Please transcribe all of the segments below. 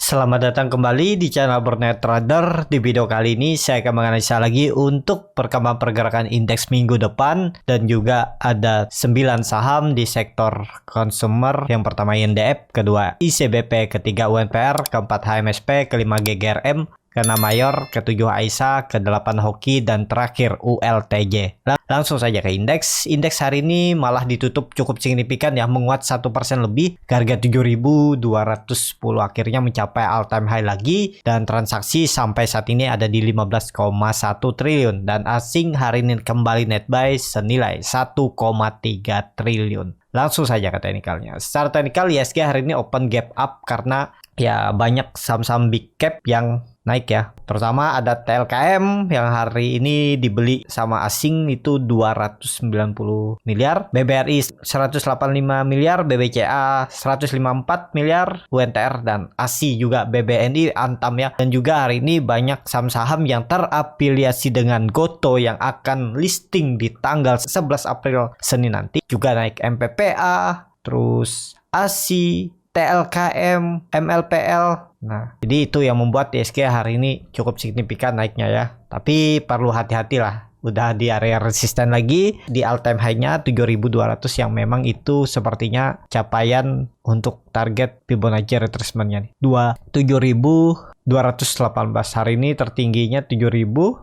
Selamat datang kembali di channel Burnet Trader. Di video kali ini saya akan menganalisa lagi untuk perkembangan pergerakan indeks minggu depan dan juga ada 9 saham di sektor consumer. Yang pertama INDF, kedua ICBP, ketiga UNPR, keempat HMSP, kelima GGRM, keenam Mayor, ketujuh Aisyah, kedelapan Hoki, dan terakhir ULTJ. Langsung saja ke indeks. Indeks hari ini malah ditutup cukup signifikan ya, menguat 1% lebih ke harga 7.210, akhirnya mencapai all time high lagi, dan transaksi sampai saat ini ada di 15,1 triliun, dan asing hari ini kembali net buy senilai 1,3 triliun. Langsung saja ke teknikalnya. Secara teknikal ISG hari ini open gap up karena ya banyak saham-saham big cap yang naik ya. Terutama ada TLKM yang hari ini dibeli sama asing itu 290 miliar, BBRI 185 miliar, BBCA 154 miliar, UNTR dan ASI juga BBNI antam ya. Dan juga hari ini banyak saham-saham yang terafiliasi dengan Goto yang akan listing di tanggal 11 April Senin nanti. Juga naik MPPA, terus ASI, TLKM, MLPL. Nah, jadi itu yang membuat ISG hari ini cukup signifikan naiknya ya. Tapi perlu hati-hati lah. Udah di area resisten lagi di all time high-nya 7.200 yang memang itu sepertinya capaian untuk target Fibonacci retracement-nya nih. 7.218 hari ini tertingginya 7.216.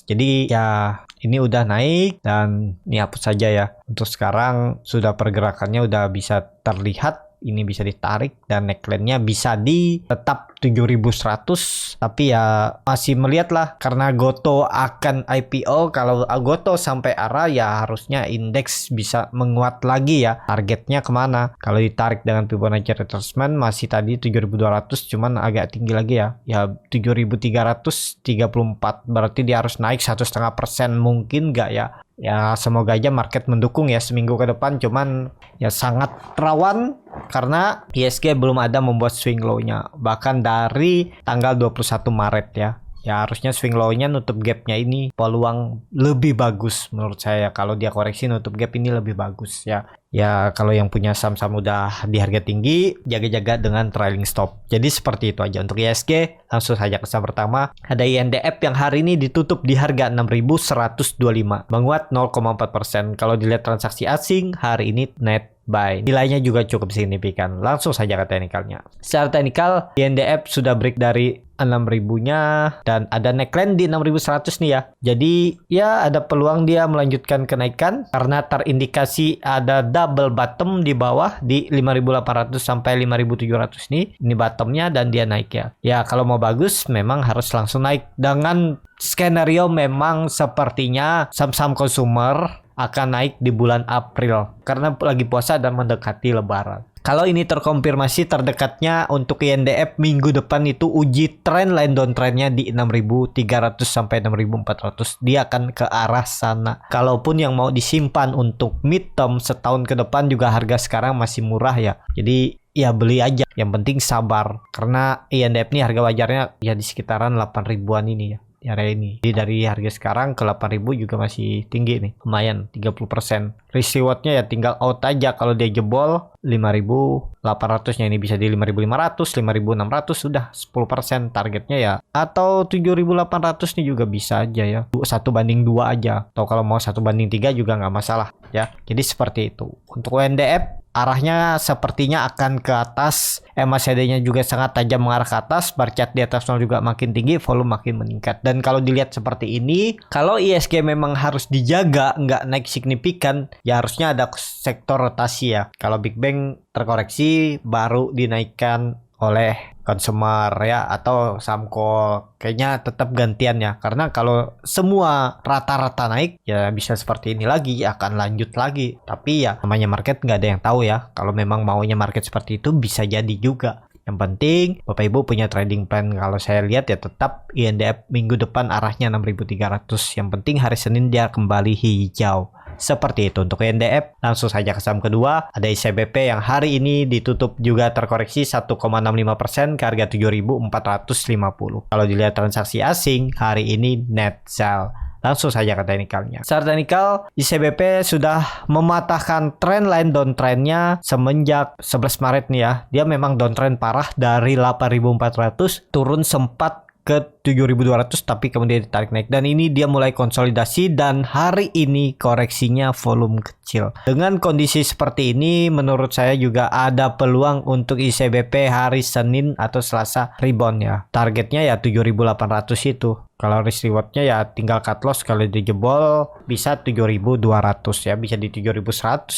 Jadi ya ini udah naik dan ini hapus saja ya. Untuk sekarang sudah pergerakannya udah bisa terlihat. Ini bisa ditarik dan neckline-nya bisa di tetap 7.100, tapi ya masih melihat lah karena Goto akan IPO. Kalau Goto sampai arah ya harusnya indeks bisa menguat lagi ya. Targetnya kemana? Kalau ditarik dengan Fibonacci retracement masih tadi 7.200, cuman agak tinggi lagi ya. Ya 7.334, berarti dia harus naik 1,5% mungkin nggak ya? Ya semoga aja market mendukung ya seminggu ke depan, cuman ya sangat rawan karena ISG belum ada membuat swing low-nya bahkan dari tanggal 21 Maret ya. Ya harusnya swing low-nya nutup gap-nya ini peluang lebih bagus menurut saya. Kalau dia koreksi nutup gap ini lebih bagus ya. Ya kalau yang punya saham-saham udah di harga tinggi, jaga-jaga dengan trailing stop. Jadi seperti itu aja untuk ISG. Langsung saja ke saham pertama. Ada INDF yang hari ini ditutup di harga 6.125, menguat 0,4%. Kalau dilihat transaksi asing hari ini net buy. Nilainya juga cukup signifikan. Langsung saja ke teknikalnya. Secara teknikal, INDF sudah break dari 6.000-nya dan ada neckline di 6.100 nih ya. Jadi ya ada peluang dia melanjutkan kenaikan karena terindikasi ada double bottom di bawah di 5.800 sampai 5.700 nih. Ini bottomnya dan dia naik ya. Ya kalau mau bagus memang harus langsung naik. Dengan skenario memang sepertinya saham-saham consumer akan naik di bulan April karena lagi puasa dan mendekati Lebaran. Kalau ini terkonfirmasi terdekatnya untuk INDF minggu depan itu uji trend line downtrendnya di 6.300 sampai 6.400. Dia akan ke arah sana. Kalaupun yang mau disimpan untuk midterm setahun ke depan juga harga sekarang masih murah ya. Jadi ya beli aja. Yang penting sabar karena INDF ini harga wajarnya ya di sekitaran 8.000-an ini ya. Di area ini. Jadi dari harga sekarang ke 8.000 juga masih tinggi nih. Lumayan 30%. Risk rewardnya ya tinggal out aja. Kalau dia jebol 5.800 nya ini bisa di 5.500, 5.600 sudah 10% targetnya ya. Atau 7.800 nih juga bisa aja ya. 1/2 aja. Atau kalau mau 1/3 juga nggak masalah ya. Jadi seperti itu. Untuk UNDF arahnya sepertinya akan ke atas. MACD-nya juga sangat tajam mengarah ke atas. Bar chart di atas nol juga makin tinggi, volume makin meningkat. Dan kalau dilihat seperti ini, kalau ISG memang harus dijaga nggak naik signifikan, ya harusnya ada sektor rotasi ya. Kalau Big Bang terkoreksi baru dinaikkan oleh consumer ya atau saham call. Kayaknya tetap gantian ya, karena kalau semua rata-rata naik ya bisa seperti ini lagi, akan lanjut lagi. Tapi ya namanya market nggak ada yang tahu ya. Kalau memang maunya market seperti itu bisa jadi juga. Yang penting Bapak Ibu punya trading plan. Kalau saya lihat ya tetap INDF minggu depan arahnya 6.300. Yang penting hari Senin dia kembali hijau. Seperti itu untuk INDF. Langsung saja ke saham kedua. Ada ICBP yang hari ini ditutup juga terkoreksi 1,65% ke harga 7.450. Kalau dilihat transaksi asing hari ini net sell. Langsung saja ke teknikalnya. Secara teknikal, ICBP sudah mematahkan trendline downtrendnya semenjak 11 Maret nih ya. Dia memang downtrend parah dari 8.400 turun sempat ke 7.200 tapi kemudian ditarik naik, dan ini dia mulai konsolidasi dan hari ini koreksinya volume kecil. Dengan kondisi seperti ini menurut saya juga ada peluang untuk ICBP hari Senin atau Selasa rebound ya. Targetnya ya 7.800 itu. Kalau risk rewardnya ya tinggal cut loss, kalau dijebol bisa 7.200 ya, bisa di 7.150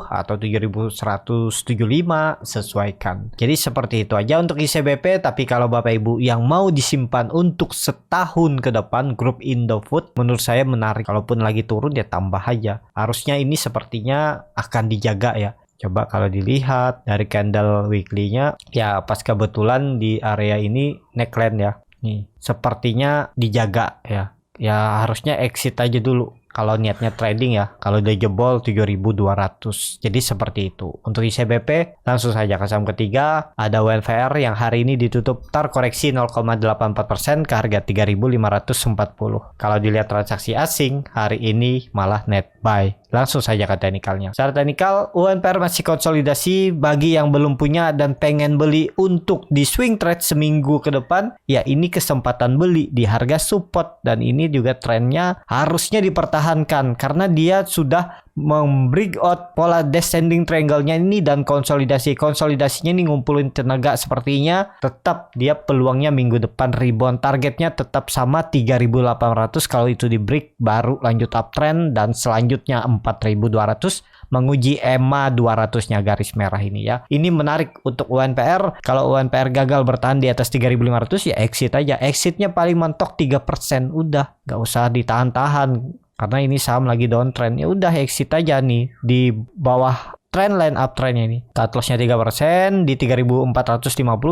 atau 7.175 sesuaikan. Jadi seperti itu aja untuk ICBP. Tapi kalau Bapak Ibu yang mau disimpan untuk setahun ke depan, grup Indofood menurut saya menarik. Kalaupun lagi turun ya tambah aja. Harusnya ini sepertinya akan dijaga ya. Coba kalau dilihat dari candle weekly-nya ya pas kebetulan di area ini neckline ya. Nih, sepertinya dijaga ya. Ya harusnya exit aja dulu kalau niatnya trading ya. Kalau udah jebol 7.200. Jadi seperti itu. Untuk ICBP langsung saja ke saham ketiga. Ada WNVR yang hari ini ditutup terkoreksi 0,84% ke harga 3.540. Kalau dilihat transaksi asing hari ini malah net buy. Langsung saja ke teknikalnya. Secara teknikal, UNPR masih konsolidasi. Bagi yang belum punya dan pengen beli untuk di swing trade seminggu ke depan, ya ini kesempatan beli di harga support. Dan ini juga trennya harusnya dipertahankan karena dia sudah membreak out pola descending triangle-nya ini dan konsolidasinya ini ngumpulin tenaga. Sepertinya tetap dia peluangnya minggu depan rebound. Targetnya tetap sama 3.800. Kalau itu di break baru lanjut uptrend, dan selanjutnya 4.200 menguji EMA 200-nya garis merah ini ya. Ini menarik untuk UNPR. Kalau UNPR gagal bertahan di atas 3.500 ya exit aja. Exitnya paling mentok 3%. Udah, nggak usah ditahan-tahan. Karena ini saham lagi downtrend, ya udah exit aja nih di bawah trendline uptrendnya ini. Cut lossnya 3% di 3.450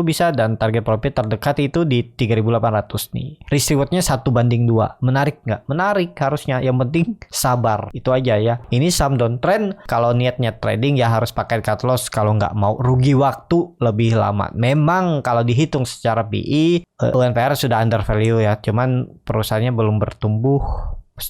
bisa, dan target profit terdekat itu di 3.800 nih. Risk rewardnya 1:2. Menarik nggak? Menarik harusnya. Yang penting sabar. Itu aja ya. Ini saham downtrend. Kalau niatnya trading ya harus pakai cut loss. Kalau nggak mau rugi waktu lebih lama. Memang kalau dihitung secara PE, UNPR sudah under value ya. Cuman perusahaannya belum bertumbuh.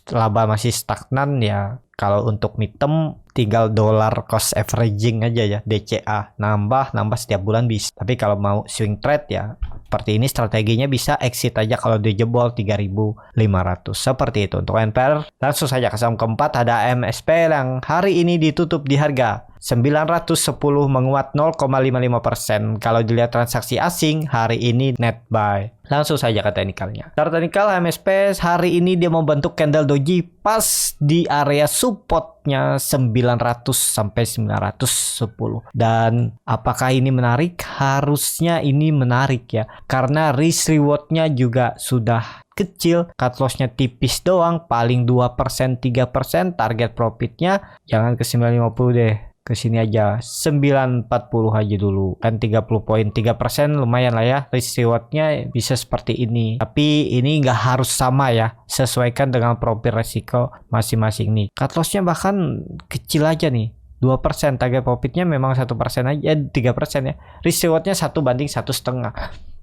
Laba masih stagnan ya. Kalau untuk midterm tinggal dollar cost averaging aja ya, DCA nambah setiap bulan bisa. Tapi kalau mau swing trade ya seperti ini strateginya, bisa exit aja kalau dia jebol 3.500. Seperti itu untuk NPR. Langsung saja ke saham keempat, ada MSP yang hari ini ditutup di harga 910, menguat 0,55%. Kalau dilihat transaksi asing hari ini net buy. Langsung saja ke teknikalnya. Secara teknikal MSP hari ini dia membentuk candle doji pas di area supportnya 900 sampai 910. Dan apakah ini menarik? Harusnya ini menarik ya. Karena risk rewardnya juga sudah kecil, cut lossnya tipis doang, paling 2% 3%. Target profitnya jangan ke 950 deh, ke sini aja 940 aja dulu, kan 30.3%, lumayan lah ya. Risk rewardnya bisa seperti ini, tapi ini nggak harus sama ya, sesuaikan dengan profil resiko masing-masing nih. Cut lossnya bahkan kecil aja nih, 2%. Target profitnya memang 1% aja, 3% ya. Risk rewardnya 1:1,5.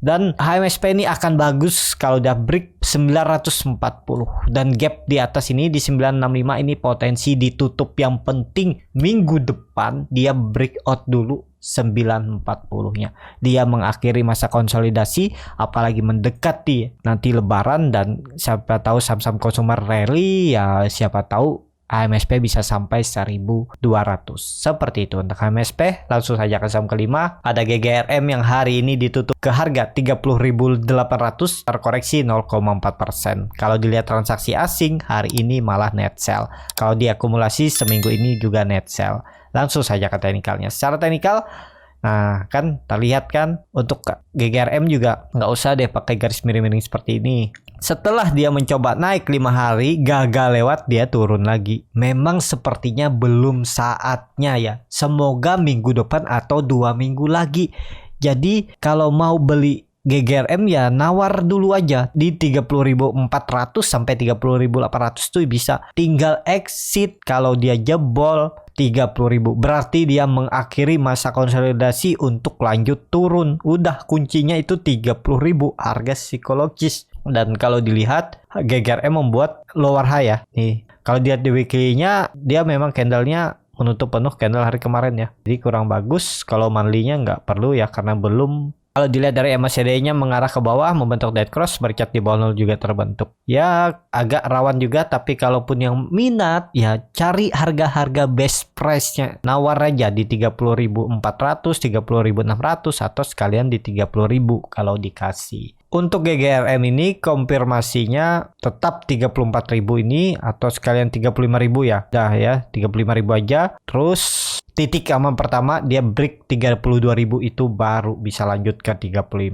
Dan HMSP ini akan bagus kalau udah break 940, dan gap di atas ini di 965 ini potensi ditutup. Yang penting minggu depan dia breakout dulu 940-nya. Dia mengakhiri masa konsolidasi, apalagi mendekati nanti lebaran, dan siapa tahu saham-saham consumer rally ya, siapa tahu HMSP bisa sampai 1.200. Seperti itu untuk HMSP. Langsung saja ke saham kelima, ada GGRM yang hari ini ditutup ke harga 30.800, terkoreksi 0,4%. Kalau dilihat transaksi asing hari ini malah net sell. Kalau diakumulasi seminggu ini juga net sell. Langsung saja ke teknikalnya. Secara teknikal, nah kan terlihat kan untuk GGRM juga nggak usah deh pakai garis miring-miring seperti ini. Setelah dia mencoba naik 5 hari, gagal lewat, dia turun lagi. Memang sepertinya belum saatnya ya. Semoga minggu depan atau 2 minggu lagi. Jadi kalau mau beli GGRM ya nawar dulu aja di 30.400 sampai 30.800 tuh bisa. Tinggal exit kalau dia jebol 30.000. Berarti dia mengakhiri masa konsolidasi untuk lanjut turun. Udah, kuncinya itu 30.000 harga psikologis. Dan kalau dilihat GGRM membuat lower high ya. Nih, kalau dilihat di weekly-nya dia memang candle-nya menutup penuh candle hari kemarin ya. Jadi kurang bagus. Kalau monthly-nya nggak perlu ya karena belum. Kalau dilihat dari MACD-nya mengarah ke bawah membentuk dead cross, berkat di bawah 0 juga terbentuk. Ya agak rawan juga, tapi kalaupun yang minat ya cari harga-harga best price-nya. Nawar aja di 30.400, 30.600 atau sekalian di 30.000 kalau dikasih. Untuk GGRM ini konfirmasinya tetap 34.000 ini atau sekalian 35.000 ya. Dah ya, 35.000 aja. Terus titik aman pertama dia break 32.000 itu baru bisa lanjut ke 35.000.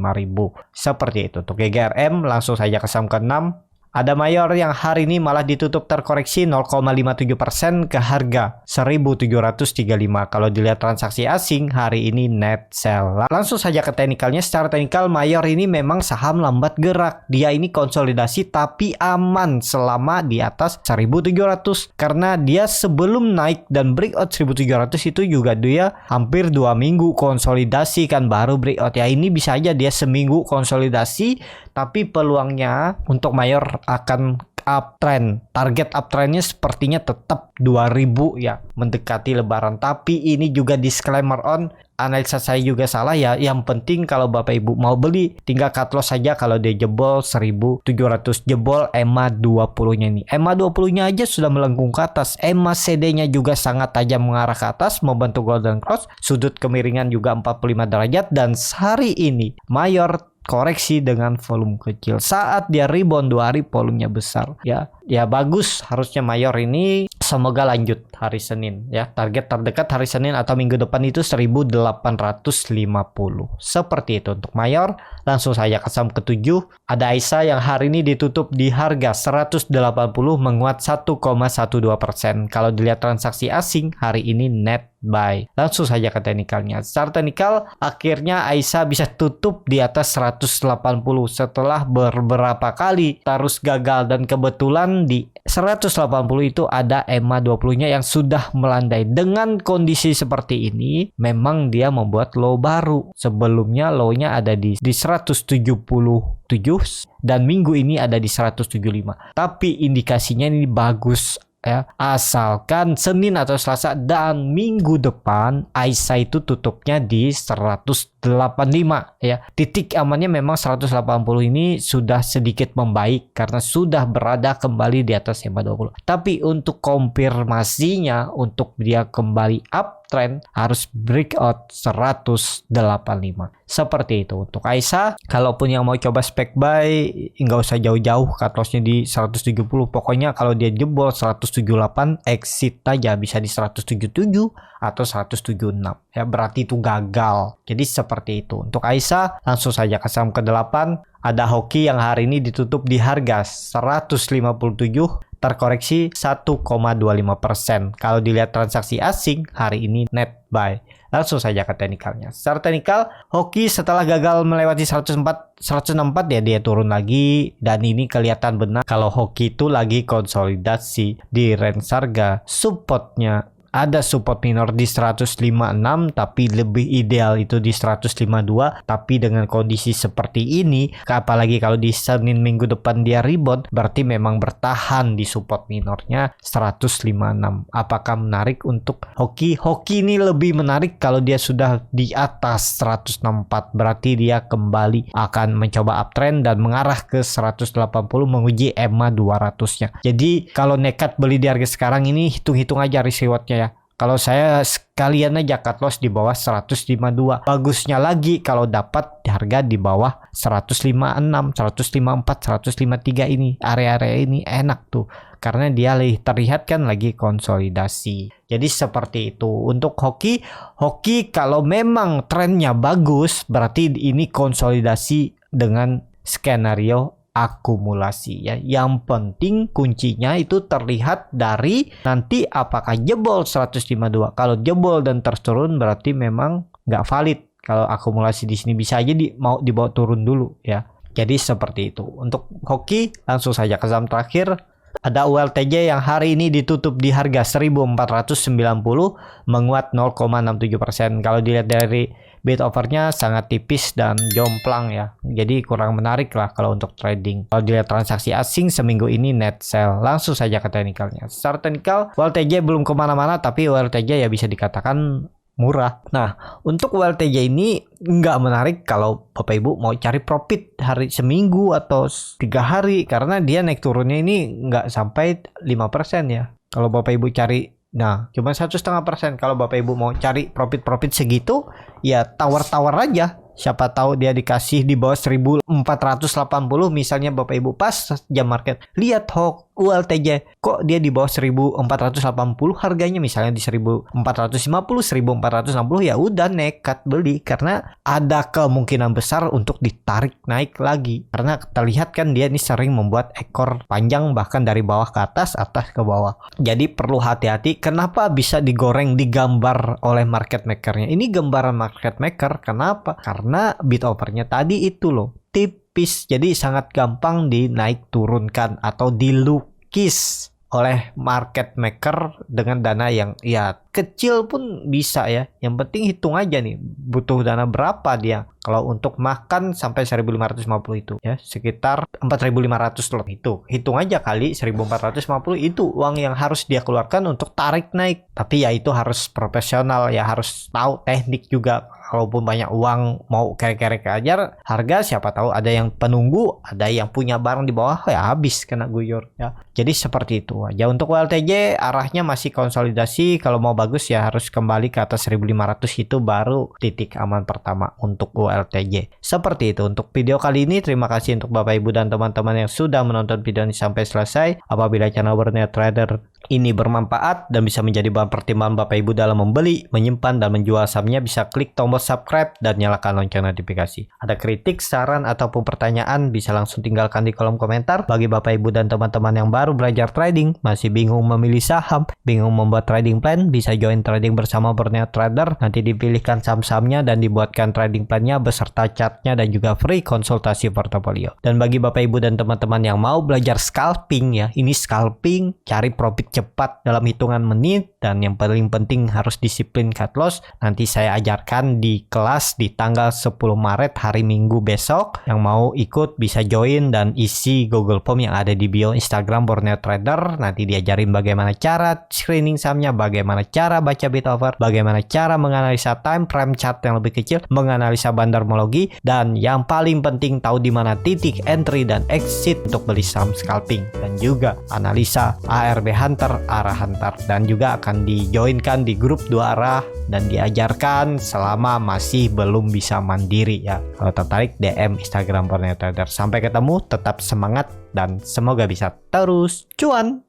Seperti itu. Untuk GGRM langsung saja ke saham ke-6. Ada Mayor yang hari ini malah ditutup terkoreksi 0,57% ke harga 1.735. Kalau dilihat transaksi asing hari ini net sell. Langsung saja ke teknikalnya. Secara teknikal Mayor ini memang saham lambat gerak. Dia ini konsolidasi tapi aman selama di atas 1.700. Karena dia sebelum naik dan breakout 1.700 itu juga dia hampir 2 minggu konsolidasi kan baru breakout. Ya ini bisa aja dia seminggu konsolidasi, tapi peluangnya untuk Mayor akan uptrend. Target uptrendnya sepertinya tetap 2000 ya, mendekati lebaran. Tapi ini juga disclaimer on, analisa saya juga salah ya. Yang penting kalau Bapak Ibu mau beli tinggal cut loss saja kalau dia jebol 1.700, jebol EMA 20-nya ini. EMA 20-nya aja sudah melengkung ke atas. EMA CD-nya juga sangat tajam mengarah ke atas membentuk golden cross. Sudut kemiringan juga 45 derajat dan hari ini Mayor koreksi dengan volume kecil. Saat dia rebound 2 hari volumenya besar ya. Ya bagus, harusnya Mayor ini semoga lanjut hari Senin ya. Target terdekat hari Senin atau minggu depan itu 1.850. Seperti itu untuk Mayor. Langsung saya ke saham ke-7. Ada AISA yang hari ini ditutup di harga 180 menguat 1,12%. Kalau dilihat transaksi asing hari ini net buy. Langsung saja ke teknikalnya. Secara teknikal akhirnya AISA bisa tutup di atas 180 setelah beberapa kali terus gagal, dan kebetulan di 180 itu ada EMA 20-nya yang sudah melandai. Dengan kondisi seperti ini memang dia membuat low baru. Sebelumnya low-nya ada di 177 dan minggu ini ada di 175. Tapi indikasinya ini bagus ya, asalkan Senin atau Selasa dan minggu depan AISA itu tutupnya di 185 ya. Titik amannya memang 180 ini sudah sedikit membaik karena sudah berada kembali di atas EMA 20. Tapi untuk konfirmasinya untuk dia kembali uptrend harus breakout 185. Seperti itu untuk AISA. Kalaupun yang mau coba spek buy nggak usah jauh-jauh, cut lossnya di 170. Pokoknya kalau dia jebol 178 exit aja, bisa di 177 atau 176 ya, berarti itu gagal. Jadi seperti itu untuk AISA. Langsung saja ke saham ke-8. Ada Hoki yang hari ini ditutup di harga 157 terkoreksi 1,25%. Kalau dilihat transaksi asing hari ini net buy. Langsung saja ke teknikalnya. Secara teknikal Hoki setelah gagal melewati 164 ya dia turun lagi, dan ini kelihatan benar kalau Hoki itu lagi konsolidasi di range harga. Supportnya ada support minor di 156, tapi lebih ideal itu di 152. Tapi dengan kondisi seperti ini, apalagi kalau di Senin minggu depan dia rebound, berarti memang bertahan di support minornya 156. Apakah menarik untuk Hoki? Hoki ini lebih menarik kalau dia sudah di atas 164, berarti dia kembali akan mencoba uptrend dan mengarah ke 180 menguji EMA 200-nya. Jadi kalau nekat beli di harga sekarang ini, hitung-hitung aja risk rewardnya ya. Kalau saya sekalian aja cut loss di bawah 152. Bagusnya lagi kalau dapat harga di bawah 156, 154, 153 ini. Area-area ini enak tuh. Karena dia terlihat kan lagi konsolidasi. Jadi seperti itu. Untuk Hoki kalau memang trennya bagus, berarti ini konsolidasi dengan skenario akumulasi ya. Yang penting kuncinya itu terlihat dari nanti apakah jebol 152. Kalau jebol dan terus turun berarti memang nggak valid. Kalau akumulasi di sini bisa aja mau dibawa turun dulu ya. Jadi seperti itu. Untuk Hoki langsung saja ke saham terakhir. Ada ULTJ yang hari ini ditutup di harga 1.490 menguat 0,67%. Kalau dilihat dari bid offernya sangat tipis dan jomplang ya. Jadi kurang menarik lah kalau untuk trading. Kalau dilihat transaksi asing seminggu ini net sell. Langsung saja ke teknikalnya. Secara teknikal, WLTJ belum kemana-mana, tapi WLTJ ya bisa dikatakan murah. Nah, untuk WLTJ ini nggak menarik kalau Bapak Ibu mau cari profit hari seminggu atau 3 hari, karena dia naik turunnya ini nggak sampai 5% ya. Kalau Bapak Ibu cari, nah cuma 1,5%. Kalau Bapak Ibu mau cari profit segitu, ya tawar-tawar aja. Siapa tahu dia dikasih di bawah 1480, misalnya Bapak Ibu pas jam market lihat ULTJ kok dia di bawah 1480 harganya, misalnya di 1450, 1460, ya udah nekat beli karena ada kemungkinan besar untuk ditarik naik lagi, karena terlihat kan dia ini sering membuat ekor panjang bahkan dari bawah ke atas ke bawah. Jadi perlu hati-hati. Kenapa bisa digoreng digambar oleh market makernya? Ini gambaran market maker. Kenapa? Karena bid offernya tadi itu loh tipis, jadi sangat gampang dinaik turunkan atau dilukis oleh market maker dengan dana yang ya kecil pun bisa ya. Yang penting hitung aja nih butuh dana berapa dia. Kalau untuk makan sampai 1550 itu ya sekitar 4500 loh. Hitung aja kali 1450, itu uang yang harus dia keluarkan untuk tarik naik. Tapi ya itu harus profesional ya, harus tahu teknik juga. Kalaupun banyak uang mau kerek-kerek ajar harga, siapa tahu ada yang penunggu, ada yang punya barang di bawah, ya habis kena guyur ya. Jadi seperti itu aja. Untuk WLTJ arahnya masih konsolidasi. Kalau mau bagus ya harus kembali ke atas 1500, itu baru titik aman pertama untuk WLTJ. Seperti itu untuk video kali ini. Terima kasih untuk Bapak Ibu dan teman-teman yang sudah menonton video ini sampai selesai. Apabila channel Borneo Trader ini bermanfaat dan bisa menjadi bahan pertimbangan Bapak Ibu dalam membeli, menyimpan, dan menjual sahamnya, bisa klik tombol subscribe dan nyalakan lonceng notifikasi. Ada kritik, saran, ataupun pertanyaan bisa langsung tinggalkan di kolom komentar. Bagi Bapak Ibu dan teman-teman yang baru belajar trading, masih bingung memilih saham, bingung membuat trading plan, bisa join trading bersama Borneo Trader. Nanti dipilihkan saham-sahamnya dan dibuatkan trading plannya beserta chartnya dan juga free konsultasi portofolio. Dan bagi Bapak Ibu dan teman-teman yang mau belajar scalping ya, ini scalping, cari profit cepat dalam hitungan menit, dan yang paling penting harus disiplin cut loss. Nanti saya ajarkan di kelas di tanggal 10 Maret hari Minggu besok. Yang mau ikut bisa join dan isi Google Form yang ada di bio Instagram Borneo Trader. Nanti diajarin bagaimana cara screening sahamnya, bagaimana cara baca bid offer, bagaimana cara menganalisa time frame chart yang lebih kecil, menganalisa bandarmologi, dan yang paling penting tahu di mana titik entry dan exit untuk beli saham scalping, dan juga analisa ARB Hunter, arah Hunter, dan juga akan dijoinkan di grup 2 arah dan diajarkan selama masih belum bisa mandiri ya. Kalau tertarik DM Instagram Borneo Trader. Sampai ketemu, tetap semangat dan semoga bisa terus cuan.